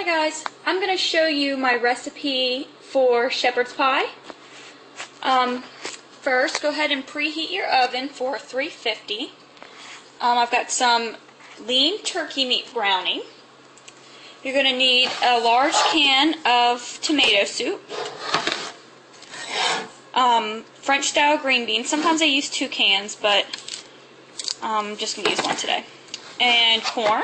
Hi guys, I'm going to show you my recipe for shepherd's pie. First, go ahead and preheat your oven for 350. I've got some lean turkey meat browning. You're going to need a large can of tomato soup, French style green beans. Sometimes I use 2 cans, but I'm just going to use one today. And corn.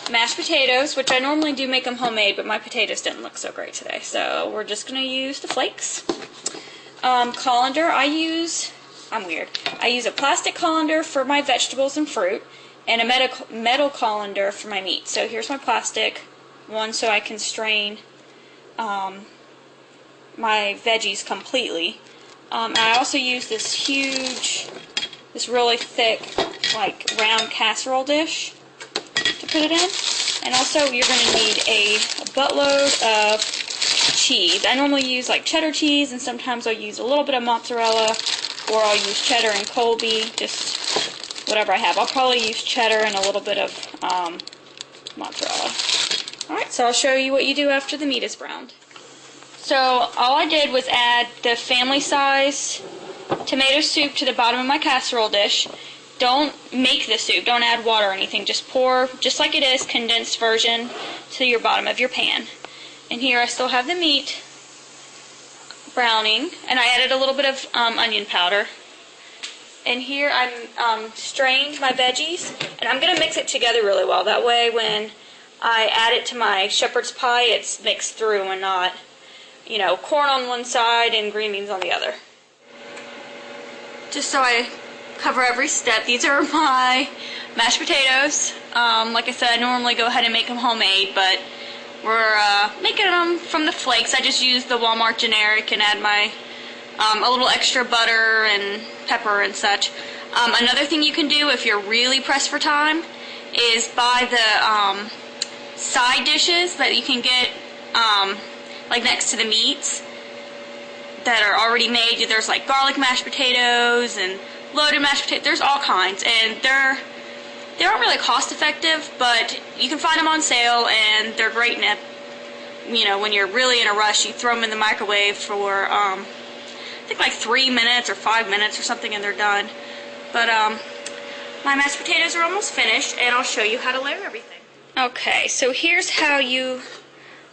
Mashed potatoes, which I normally do make them homemade, but my potatoes didn't look so great today, so we're just going to use the flakes. Colander, I'm weird. I use a plastic colander for my vegetables and fruit, and a metal colander for my meat. So here's my plastic one so I can strain my veggies completely. I also use this really thick, like round casserole dish to put it in. And also you're going to need a buttload of cheese. I normally use like cheddar cheese, and sometimes I'll use a little bit of mozzarella, or I'll use cheddar and Colby, just whatever I have. I'll probably use cheddar and a little bit of mozzarella. Alright, so I'll show you what you do after the meat is browned. So all I did was add the family size tomato soup to the bottom of my casserole dish. Don't make the soup, don't add water or anything, just pour, just like it is, condensed version to your bottom of your pan. And here I still have the meat browning, and I added a little bit of onion powder. And here I'm strained my veggies, and I'm going to mix it together really well. That way when I add it to my shepherd's pie, it's mixed through and not, you know, corn on one side and green beans on the other. Just so I cover every step, these are my mashed potatoes. Like I said, I normally go ahead and make them homemade, but we're making them from the flakes. I just use the Walmart generic and add my a little extra butter and pepper and such. Another thing you can do if you're really pressed for time is buy the side dishes that you can get like next to the meats that are already made. There's like garlic mashed potatoes and loaded mashed potatoes. There's all kinds, and they aren't really cost effective, but you can find them on sale, and they're great. And you know, when you're really in a rush, you throw them in the microwave for I think like 3 minutes or 5 minutes or something, and they're done. But my mashed potatoes are almost finished, and I'll show you how to layer everything. Okay, so here's how you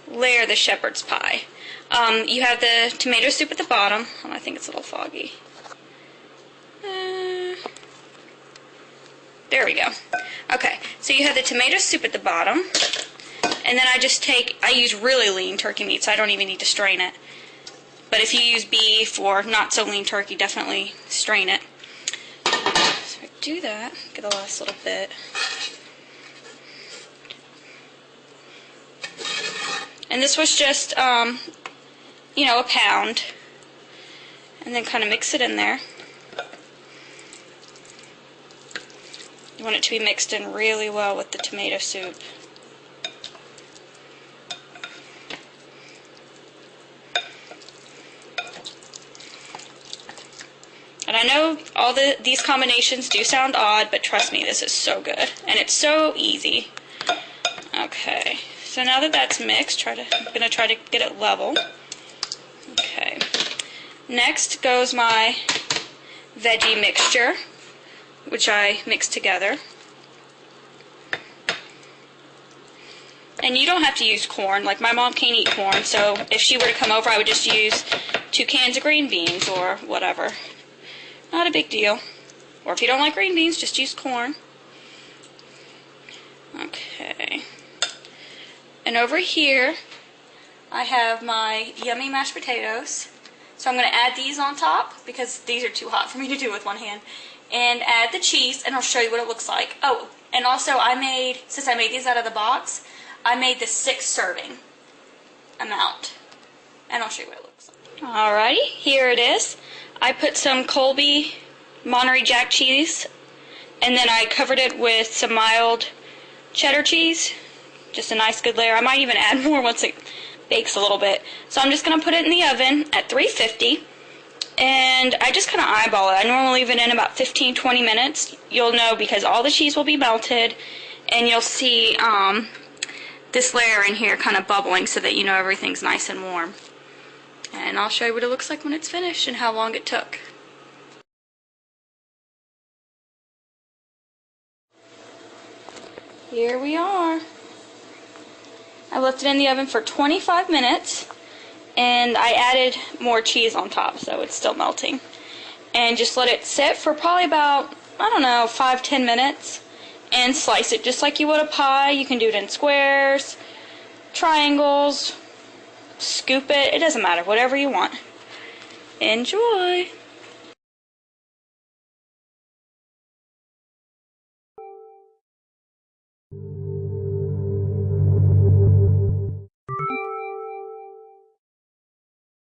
layer the shepherd's pie. You have the tomato soup at the bottom. Oh, I think it's a little foggy. There we go. Okay, so you have the tomato soup at the bottom, and then I use really lean turkey meat, so I don't even need to strain it. But if you use beef or not so lean turkey, definitely strain it. So I do that, get the last little bit. And this was just, you know, a pound. And then kind of mix it in there. You want it to be mixed in really well with the tomato soup. And I know all these combinations do sound odd, but trust me, this is so good. And it's so easy. Okay, so now that that's mixed, I'm going to try to get it level. Okay. Next goes my veggie mixture, which I mix together. And you don't have to use corn. Like, my mom can't eat corn, so if she were to come over, I would just use 2 cans of green beans or whatever. Not a big deal. Or if you don't like green beans, just use corn. Okay. And over here, I have my yummy mashed potatoes. So I'm going to add these on top, because these are too hot for me to do with one hand. And add the cheese, and I'll show you what it looks like. Oh, and also since I made these out of the box, I made the 6 serving amount. And I'll show you what it looks like. Alrighty, here it is. I put some Colby Monterey Jack cheese, and then I covered it with some mild cheddar cheese. Just a nice good layer. I might even add more once it bakes a little bit. So I'm just going to put it in the oven at 350. And I just kind of eyeball it. I normally leave it in about 15-20 minutes. You'll know because all the cheese will be melted, and you'll see this layer in here kind of bubbling so that you know everything's nice and warm. And I'll show you what it looks like when it's finished and how long it took. Here we are. I left it in the oven for 25 minutes and I added more cheese on top, so it's still melting. And just let it sit for probably about, I don't know, 5-10 minutes. And slice it just like you would a pie. You can do it in squares, triangles, scoop it. It doesn't matter, whatever you want. Enjoy!